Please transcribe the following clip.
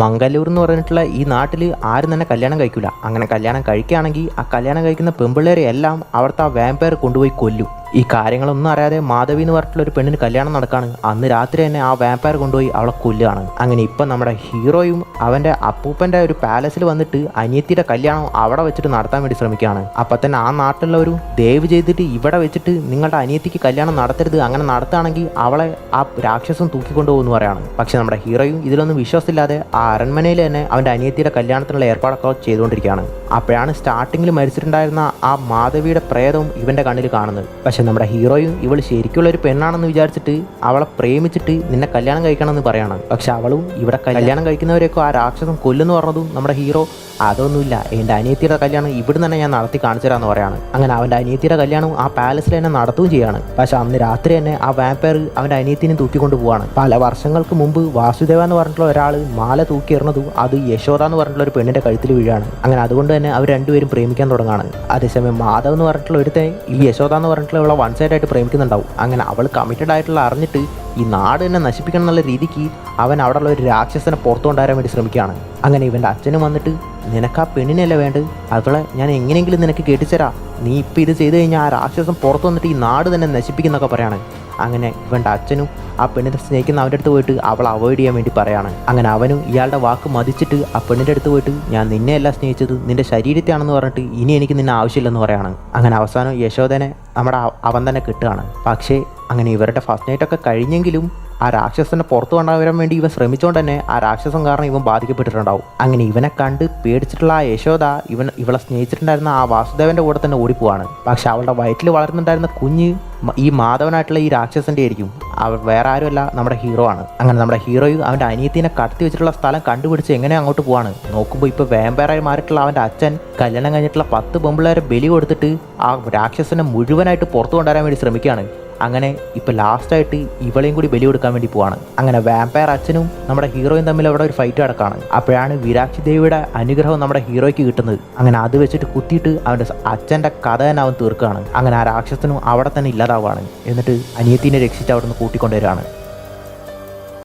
മംഗലൂർ എന്ന് പറഞ്ഞിട്ടുള്ള ഈ നാട്ടിൽ ആരും തന്നെ കല്യാണം കഴിക്കില്ല. അങ്ങനെ കല്യാണം കഴിക്കുകയാണെങ്കിൽ ആ കല്യാണം കഴിക്കുന്ന പെൺപിള്ളേരെ എല്ലാം അവിടുത്തെ ആ വാമ്പയർ കൊണ്ടുപോയി കൊല്ലും. ഈ കാര്യങ്ങളൊന്നും അറിയാതെ മാധവി എന്ന് പറഞ്ഞിട്ടുള്ള ഒരു പെണ്ണിന് കല്യാണം നടക്കാണ്. അന്ന് രാത്രി തന്നെ ആ വാമ്പയർ കൊണ്ടുപോയി അവളെ കൊല്ലുകയാണ്. അങ്ങനെ ഇപ്പം നമ്മുടെ ഹീറോയും അവൻ്റെ അപ്പൂപ്പൻ്റെ ഒരു പാലസിൽ വന്നിട്ട് അനിയത്തിയുടെ കല്യാണം അവിടെ വെച്ചിട്ട് നടത്താൻ വേണ്ടി ശ്രമിക്കുകയാണ്. അപ്പം തന്നെ ആ നാട്ടിലുള്ളവരും ദയവ് ചെയ്തിട്ട് ഇവിടെ വെച്ചിട്ട് നിങ്ങളുടെ അനിയത്തിക്ക് കല്യാണം നടത്തരുത്, അങ്ങനെ നടത്തുകയാണെങ്കിൽ അവളെ ആ രാക്ഷസം തൂക്കിക്കൊണ്ടുപോകുമെന്ന് പറയാണ്. പക്ഷെ നമ്മുടെ ഹീറോയും ഇതിലൊന്നും വിശ്വാസമില്ലാതെ ആ അരൺമനയിൽ തന്നെ അവൻ്റെ അനിയത്തിയുടെ കല്യാണത്തിനുള്ള ഏർപ്പാടൊക്കെ ചെയ്തുകൊണ്ടിരിക്കുകയാണ്. അപ്പോഴാണ് സ്റ്റാർട്ടിങ്ങിൽ മരിച്ചിട്ടുണ്ടായിരുന്ന ആ മാധവിയുടെ പ്രേതവും ഇവൻ്റെ കണ്ണിൽ കാണുന്നത്. പക്ഷെ നമ്മുടെ ഹീറോയും ഇവൾ ശരിക്കുള്ള ഒരു പെണ്ണാണെന്ന് വിചാരിച്ചിട്ട് അവളെ പ്രേമിച്ചിട്ട് നിന്നെ കല്യാണം കഴിക്കണമെന്ന് പറയാണ്. പക്ഷെ അവളും ഇവിടെ കല്യാണം കഴിക്കുന്നവരെയൊക്കെ ആ രാക്ഷസം കൊല്ലുന്നു പറഞ്ഞതും നമ്മുടെ ഹീറോ അതൊന്നുമില്ല, എൻ്റെ അനിയത്തിയുടെ കല്യാണം ഇവിടെ തന്നെ ഞാൻ നടത്തി കാണിച്ചു തരാമെന്ന് പറയാണ്. അങ്ങനെ അവൻ്റെ അനിയത്തിയുടെ കല്യാണം ആ പാലസിൽ തന്നെ നടത്തുകയും ചെയ്യാണ്. പക്ഷെ അന്ന് രാത്രി തന്നെ ആ വാമ്പയർ അവൻ്റെ അനിയത്തിനെ തൂക്കിക്കൊണ്ട് പോവാണ്. പല വർഷങ്ങൾക്ക് മുമ്പ് വാസുദേവ എന്ന് പറഞ്ഞിട്ടുള്ള ഒരാൾ മാല തൂക്കിയിറന്നതും അത് യശോദ എന്ന് പറഞ്ഞിട്ടുള്ള ഒരു പെണ്ണിൻ്റെ കഴുത്തിൽ വീഴാണ്. അങ്ങനെ അതുകൊണ്ട് തന്നെ അവർ രണ്ടുപേരും പ്രേമിക്കാൻ തുടങ്ങാണ്. അതേസമയം മാധവ് എന്ന് പറഞ്ഞിട്ടുള്ള ഒരുത്തെ ഈ യശോദ എന്ന് പറഞ്ഞിട്ടുള്ള അവളെ വൺ സൈഡ് ആയിട്ട് പ്രേമിക്കുന്നുണ്ടാവും. അങ്ങനെ അവൾ കമ്മിറ്റഡ് ആയിട്ടുള്ള അറിഞ്ഞിട്ട് ഈ നാട് തന്നെ നശിപ്പിക്കണം എന്നുള്ള രീതിക്ക് അവൻ അവിടെയുള്ള ഒരു രാക്ഷസനെ പുറത്തു കൊണ്ടുവരാൻ വേണ്ടി ശ്രമിക്കുകയാണ്. അങ്ങനെ ഇവൻ്റെ അച്ഛനും വന്നിട്ട് നിനക്ക് ആ പെണ്ണിനല്ലേ വേണ്ടത്, അവളെ ഞാൻ എങ്ങനെയെങ്കിലും നിനക്ക് കെട്ടിച്ചരാ, നീ ഇപ്പം ഇത് ചെയ്ത് കഴിഞ്ഞാൽ ആ രാക്ഷസം പുറത്തു വന്നിട്ട് ഈ നാട് തന്നെ നശിപ്പിക്കുന്നൊക്കെ പറയാണ്. അങ്ങനെ ഇവൻ്റെ അച്ഛനും ആ പെണ്ണിനെ സ്നേഹിക്കുന്ന അവൻ്റെ അടുത്ത് പോയിട്ട് അവളെ അവോയ്ഡ് ചെയ്യാൻ വേണ്ടി പറയാണ്. അങ്ങനെ അവനും ഇയാളുടെ വാക്ക് മതിച്ചിട്ട് ആ പെണ്ണിൻ്റെ അടുത്ത് പോയിട്ട് ഞാൻ നിന്നെയല്ല സ്നേഹിച്ചത്, നിൻ്റെ ശരീരത്തെയാണെന്ന് പറഞ്ഞിട്ട് ഇനി എനിക്ക് നിന്നെ ആവശ്യമില്ലെന്ന് പറയാണ്. അങ്ങനെ അവസാനം യശോദനെ അവൻ തന്നെ കിട്ടുകയാണ്. പക്ഷേ അങ്ങനെ ഇവരുടെ ഫസ്റ്റ് നൈറ്റൊക്കെ കഴിഞ്ഞെങ്കിലും ആ രാക്ഷസനെ പുറത്തു കൊണ്ടുവരാൻ വേണ്ടി ഇവൻ ശ്രമിച്ചുകൊണ്ട് തന്നെ ആ രാക്ഷസം കാരണം ഇവൻ ബാധിക്കപ്പെട്ടിട്ടുണ്ടാവും. അങ്ങനെ ഇവനെ കണ്ട് പേടിച്ചിട്ടുള്ള ആ യശോദ ഇവളെ സ്നേഹിച്ചിട്ടുണ്ടായിരുന്ന ആ വാസുദേവൻ്റെ കൂടെ തന്നെ ഓടിപ്പോവാണ്. പക്ഷെ അവളുടെ വയറ്റിൽ വളർന്നിട്ടുണ്ടായിരുന്ന കുഞ്ഞ് ഈ മാധവനായിട്ടുള്ള ഈ രാക്ഷസൻ്റെ ആയിരിക്കും. വേറെ ആരുമല്ല, നമ്മുടെ ഹീറോ ആണ്. അങ്ങനെ നമ്മുടെ ഹീറോയും അവൻ്റെ അനിയത്തിനെ കടത്തി വെച്ചിട്ടുള്ള സ്ഥലം കണ്ടുപിടിച്ച് എങ്ങനെ അങ്ങോട്ട് പോവാണ്. നോക്കുമ്പോൾ ഇപ്പോൾ വാമ്പയറായി മാറിയിട്ടുള്ള അവൻ്റെ അച്ഛൻ കല്യാണം കഴിഞ്ഞിട്ടുള്ള 10 പെമ്പിള്ളേരെ ബലി കൊടുത്തിട്ട് ആ രാക്ഷസനെ മുഴുവനായിട്ട് പുറത്തു കൊണ്ടുവരാൻ വേണ്ടി ശ്രമിക്കുകയാണ്. അങ്ങനെ ഇപ്പോൾ ലാസ്റ്റായിട്ട് ഇവളെയും കൂടി ബലി കൊടുക്കാൻ വേണ്ടി പോവാണ്. അങ്ങനെ വാമ്പയർ അച്ഛനും നമ്മുടെ ഹീറോയും തമ്മിൽ അവിടെ ഒരു ഫൈറ്റ് നടക്കുകയാണ്. അപ്പോഴാണ് വിരാക്ഷി ദേവിയുടെ അനുഗ്രഹം നമ്മുടെ ഹീറോയ്ക്ക് കിട്ടുന്നത്. അങ്ങനെ അത് വെച്ചിട്ട് കുത്തിയിട്ട് അവൻ്റെ അച്ഛൻ്റെ കഥ തന്നെ അവൻ തീർക്കുകയാണ്. അങ്ങനെ ആ രാക്ഷസനും അവിടെ തന്നെ ഇല്ലാതാവുകയാണ്. എന്നിട്ട് അനിയത്തിനെ രക്ഷിച്ച് അവിടെ നിന്ന് കൂട്ടിക്കൊണ്ടുവരികയാണ്.